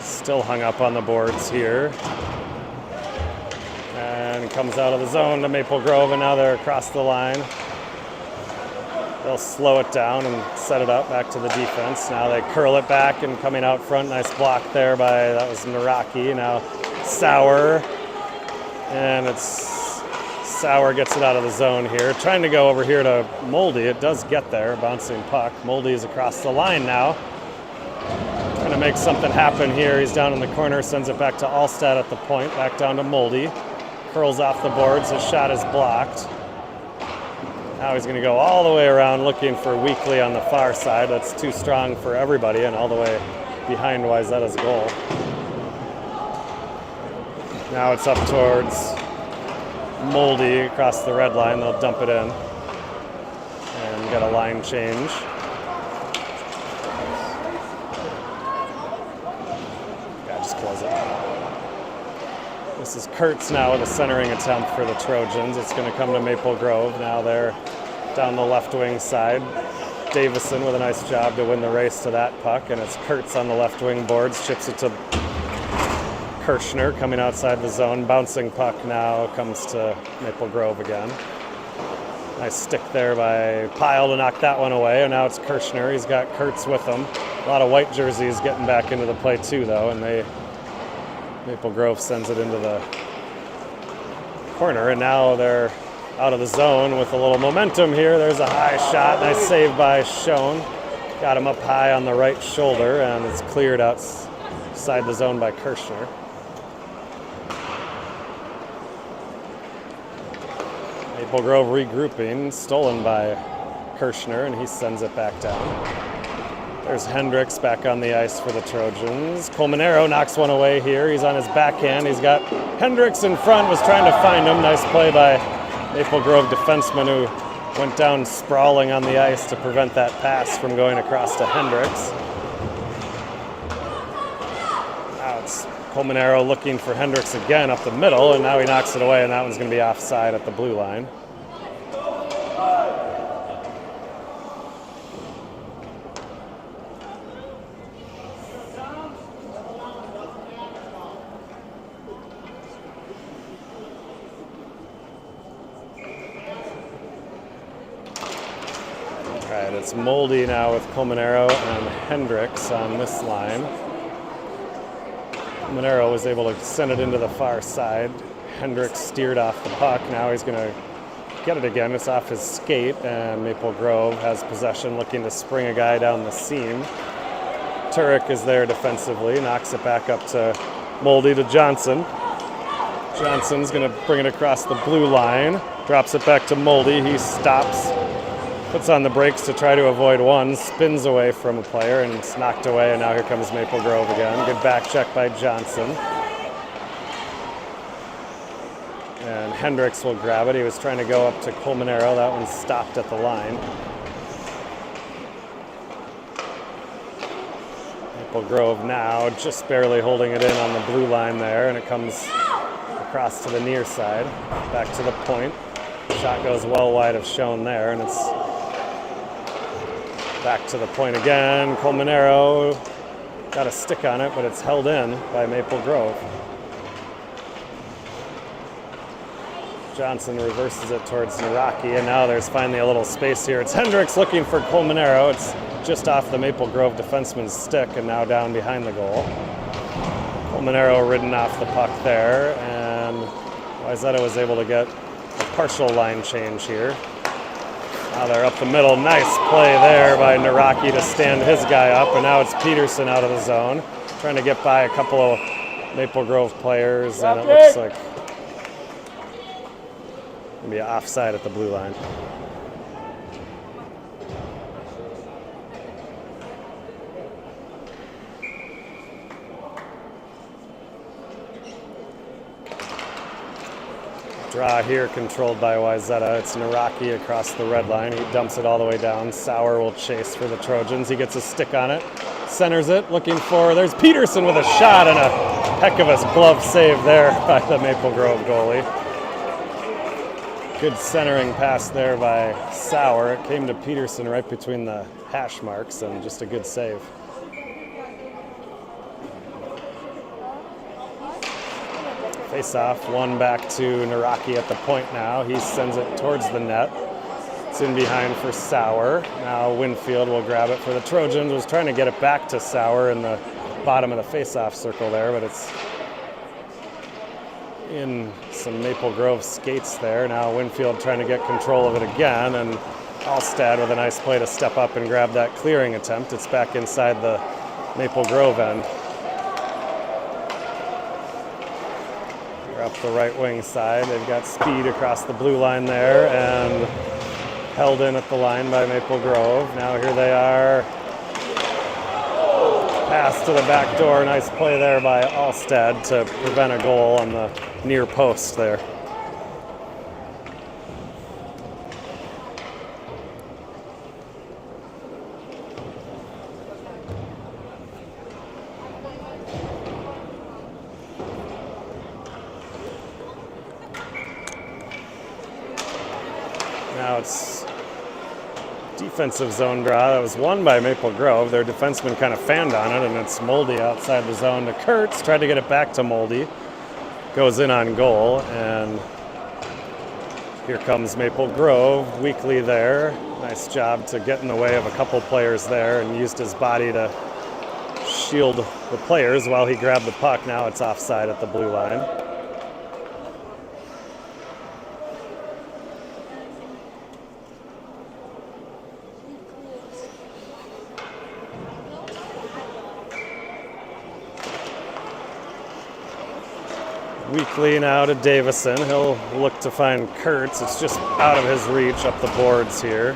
Still hung up on the boards here. And comes out of the zone to Maple Grove, and now they're across the line. They'll slow it down and set it up back to the defense. Now they curl it back and coming out front. Nice block there by, that was Naraki. Now Sauer. And it's Sauer gets it out of the zone here. Trying to go over here to Moldy. It does get there, bouncing puck. Moldy is across the line now. Trying to make something happen here. He's down in the corner, sends it back to Alstead at the point. Back down to Moldy. Curls off the boards. His shot is blocked. Now he's going to go all the way around looking for Weekly on the far side. That's too strong for everybody and all the way behind Wayzata's goal. Now it's up towards Moldy across the red line. They'll dump it in and get a line change. Yeah, just close it. This is Kurtz now with a centering attempt for the Trojans. It's going to come to Maple Grove. Now they're down the left wing side. Davison with a nice job to win the race to that puck, and it's Kurtz on the left wing boards. Chips it to Kirschner coming outside the zone. Bouncing puck now comes to Maple Grove again. Nice stick there by Pyle to knock that one away, and now it's Kirschner. He's got Kurtz with him. A lot of white jerseys getting back into the play too, though, and Maple Grove sends it into the corner, and now they're out of the zone with a little momentum here. There's a high shot. Nice save by Schoen. Got him up high on the right shoulder, and it's cleared outside the zone by Kirschner. Maple Grove regrouping, stolen by Kirschner, and he sends it back down. There's Hendricks back on the ice for the Trojans. Colmenero knocks one away here. He's on his backhand. He's got Hendricks in front, was trying to find him. Nice play by Maple Grove defenseman who went down sprawling on the ice to prevent that pass from going across to Hendricks. Now it's Colmenero looking for Hendricks again up the middle, and now he knocks it away, and that one's going to be offside at the blue line. It's Moldy now with Colmenero and Hendricks on this line. Colmenero was able to send it into the far side. Hendricks steered off the puck. Now he's going to get it again. It's off his skate, and Maple Grove has possession, looking to spring a guy down the seam. Turek is there defensively, knocks it back up to Moldy to Johnson. Johnson's going to bring it across the blue line, drops it back to Moldy. He stops, puts on the brakes to try to avoid one, spins away from a player, and it's knocked away, and now here comes Maple Grove again. Good back check by Johnson. And Hendricks will grab it. He was trying to go up to Colmenero. That one stopped at the line. Maple Grove now just barely holding it in on the blue line there, and it comes across to the near side, back to the point. Shot goes well wide of Schoen there, and it's back to the point again. Colmenero got a stick on it, but it's held in by Maple Grove. Johnson reverses it towards Naraki, and now there's finally a little space here. It's Hendricks looking for Colmenero. It's just off the Maple Grove defenseman's stick and now down behind the goal. Colmenero ridden off the puck there, and Wayzata was able to get a partial line change here. Now they're up the middle. Nice play there by Naraki to stand his guy up, and now it's Peterson out of the zone, trying to get by a couple of Maple Grove players, and it looks like it'll be offside at the blue line. Draw here controlled by Wayzata. It's Naraki across the red line. He dumps it all the way down. Sauer will chase for the Trojans. He gets a stick on it, centers it, looking for, there's Peterson with a shot, and a heck of a glove save there by the Maple Grove goalie. Good centering pass there by Sauer. It came to Peterson right between the hash marks, and just a good save. Face off, one back to Naraki at the point now. He sends it towards the net. It's in behind for Sauer. Now Winfield will grab it for the Trojans. Was trying to get it back to Sauer in the bottom of the face-off circle there, but it's in some Maple Grove skates there. Now Winfield trying to get control of it again, and Alstad with a nice play to step up and grab that clearing attempt. It's back inside the Maple Grove end. Up the right wing side. They've got speed across the blue line there, and held in at the line by Maple Grove. Now here they are. Pass to the back door. Nice play there by Alstad to prevent a goal on the near post there. Now it's defensive zone draw. That was won by Maple Grove. Their defenseman kind of fanned on it, and it's Moldy outside the zone to Kurtz. Tried to get it back to Moldy. Goes in on goal, and here comes Maple Grove. Weekly there. Nice job to get in the way of a couple players there, and used his body to shield the players while he grabbed the puck. Now it's offside at the blue line. Weekly now to Davison. He'll look to find Kurtz. It's just out of his reach up the boards here.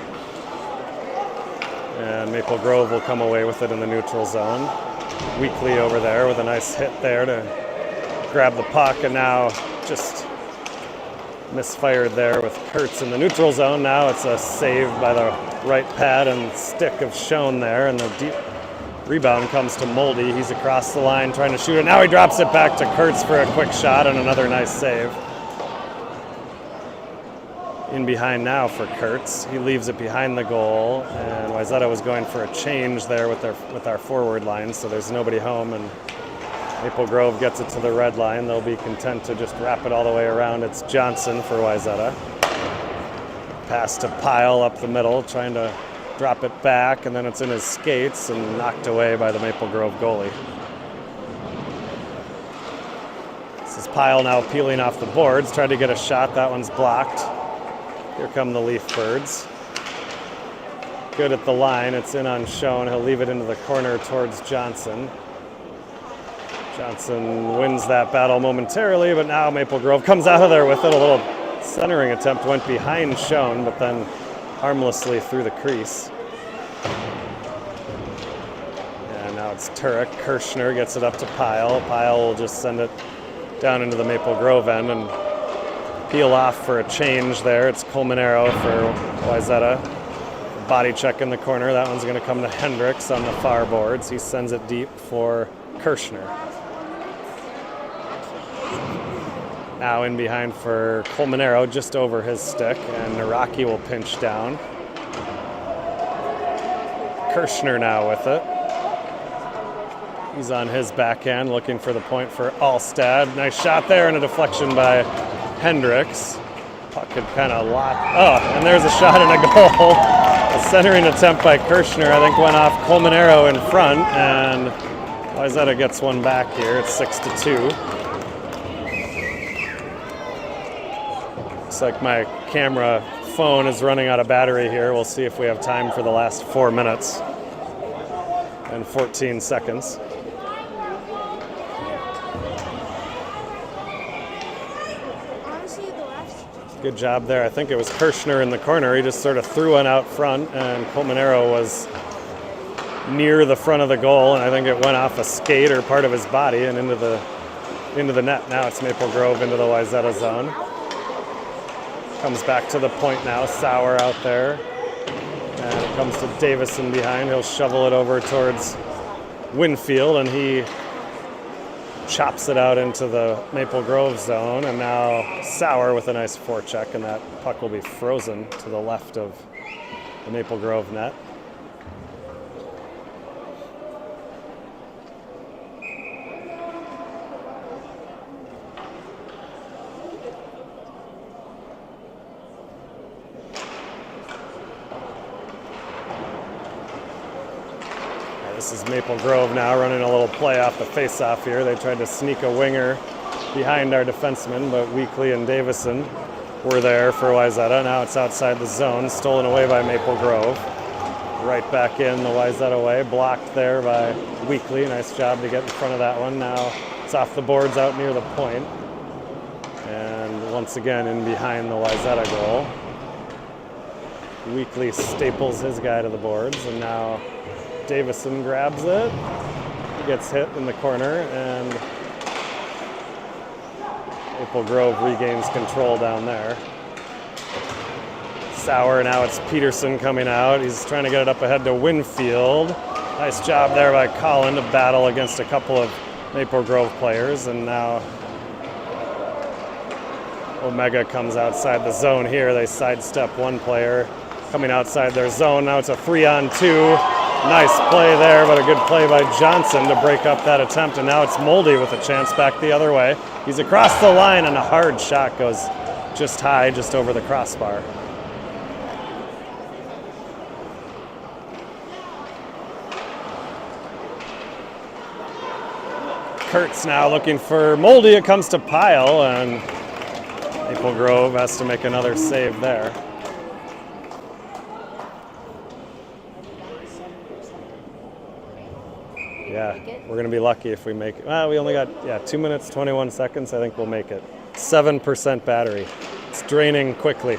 And Maple Grove will come away with it in the neutral zone. Weekly over there with a nice hit there to grab the puck, and now just misfired there with Kurtz in the neutral zone. Now it's a save by the right pad and stick of Schoen there, and the deep rebound comes to Moldy. He's across the line trying to shoot it. Now he drops it back to Kurtz for a quick shot and another nice save. In behind now for Kurtz. He leaves it behind the goal, and Wayzata was going for a change there with our forward line, so there's nobody home, and Maple Grove gets it to the red line. They'll be content to just wrap it all the way around. It's Johnson for Wayzata. Pass to Pyle up the middle, trying to drop it back, and then it's in his skates and knocked away by the Maple Grove goalie. This is Pyle now peeling off the boards, tried to get a shot. That one's blocked. Here come the Leaf Birds. Good at the line. It's in on Schoen. He'll leave it into the corner towards Johnson. Johnson wins that battle momentarily, but now Maple Grove comes out of there with it. A little centering attempt went behind Schoen, but then harmlessly through the crease. And now it's Turek. Kirschner gets it up to Pyle. Pyle will just send it down into the Maple Grove end and peel off for a change there. It's Colmenero for Wayzata. Body check in the corner. That one's going to come to Hendricks on the far boards. He sends it deep for Kirschner. Now in behind for Colmenero, just over his stick, and Naraki will pinch down. Kirschner now with it. He's on his backhand, looking for the point for Alstad. Nice shot there, and a deflection by Hendricks. Puck had kind of locked. Oh, and there's a shot and a goal. A centering attempt by Kirschner, I think, went off Colmenero in front, and Wayzata gets one back here. It's 6-2. Looks like my camera phone is running out of battery here. We'll see if we have time for the last 4 minutes and 14 seconds. Honestly, the last. Good job there. I think it was Kirshner in the corner. He just sort of threw one out front, and Colmenero was near the front of the goal, and I think it went off a skate or part of his body and into the net. Now it's Maple Grove into the Wayzata zone. Comes back to the point now. Sauer out there. And it comes to Davison behind. He'll shovel it over towards Winfield, and he chops it out into the Maple Grove zone. And now Sauer with a nice forecheck, and that puck will be frozen to the left of the Maple Grove net. This is Maple Grove now running a little play off the face-off here. They tried to sneak a winger behind our defenseman, but Weekly and Davison were there for Wayzata. Now it's outside the zone, stolen away by Maple Grove. Right back in the Wayzata way, blocked there by Weekly. Nice job to get in front of that one. Now it's off the boards out near the point. And once again in behind the Wayzata goal. Weekly staples his guy to the boards, and now Davison grabs it. He gets hit in the corner, and Maple Grove regains control down there. Sauer, now it's Peterson coming out. He's trying to get it up ahead to Winfield. Nice job there by Colin to battle against a couple of Maple Grove players, and now OMGHA comes outside the zone here. They sidestep one player coming outside their zone. Now it's a 3-on-2. Nice play there, but a good play by Johnson to break up that attempt. And now it's Moldy with a chance back the other way. He's across the line, and a hard shot goes just high, just over the crossbar. Kurtz now looking for Moldy. It comes to Pyle, and Maple Grove has to make another save there. Yeah, we're going to be lucky if we make it. Well, we only got 2 minutes, 21 seconds. I think we'll make it. 7% battery. It's draining quickly.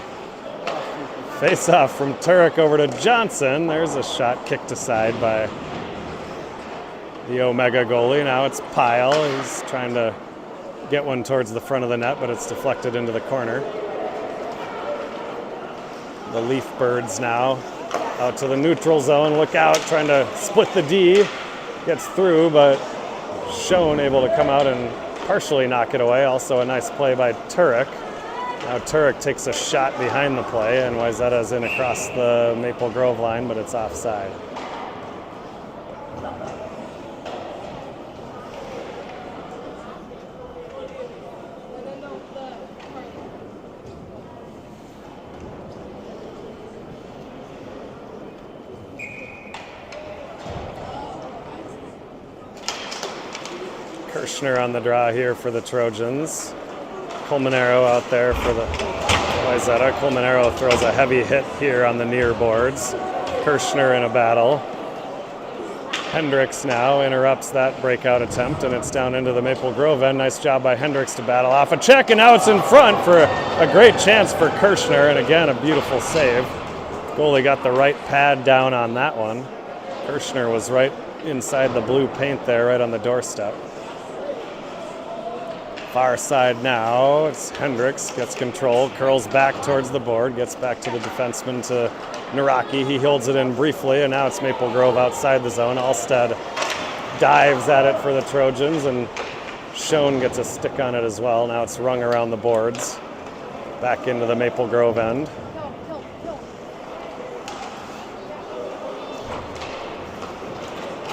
Face off from Turek over to Johnson. There's a shot kicked aside by the OMGHA goalie. Now it's Pyle. He's trying to get one towards the front of the net, but it's deflected into the corner. The Leaf Birds now out to the neutral zone. Look out, trying to split the D. Gets through, but Schoen able to come out and partially knock it away. Also a nice play by Turek. Now Turek takes a shot behind the play, and Wayzata's in across the Maple Grove line, but it's offside. Kirshner on the draw here for the Trojans. Colmenero out there for the Wayzata. Colmenero throws a heavy hit here on the near boards. Kirshner in a battle. Hendricks now interrupts that breakout attempt, and it's down into the Maple Grove end. Nice job by Hendricks to battle off a check, and now it's in front for a great chance for Kirshner, and again a beautiful save. Goalie got the right pad down on that one. Kirshner was right inside the blue paint there, right on the doorstep. Far side now, it's Hendricks, gets control, curls back towards the board, gets back to the defenseman, to Naraki. He holds it in briefly, and now it's Maple Grove outside the zone. Alstead dives at it for the Trojans, and Schoen gets a stick on it as well. Now it's rung around the boards, back into the Maple Grove end.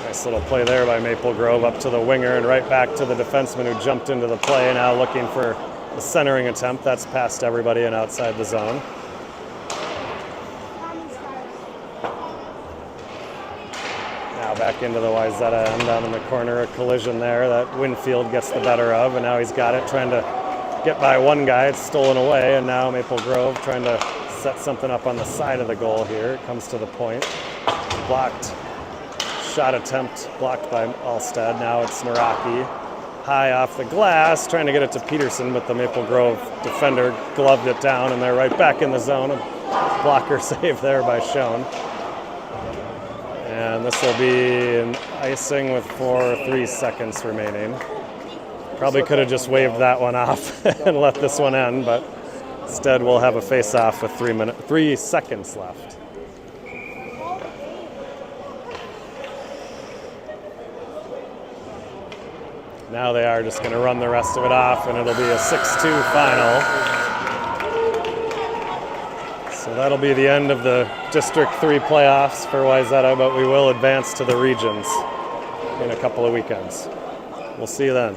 Nice little play there by Maple Grove up to the winger and right back to the defenseman who jumped into the play, now looking for the centering attempt. That's past everybody and outside the zone. Now back into the Wayzata end down in the corner, a collision there that Winfield gets the better of, and now he's got it, trying to get by one guy. It's stolen away, and now Maple Grove trying to set something up on the side of the goal here. It comes to the point. Blocked. Shot attempt blocked by Alstead. Now it's Naraki. High off the glass, trying to get it to Peterson, but the Maple Grove defender gloved it down, and they're right back in the zone. A blocker save there by Schoen. And this will be an icing with 3 seconds remaining. Probably could have just waved that one off and let this one end, but instead we'll have a face-off with 3 seconds left. Now they are just going to run the rest of it off, and it'll be a 6-2 final. So that'll be the end of the District 3 playoffs for Wayzata, but we will advance to the regions in a couple of weekends. We'll see you then.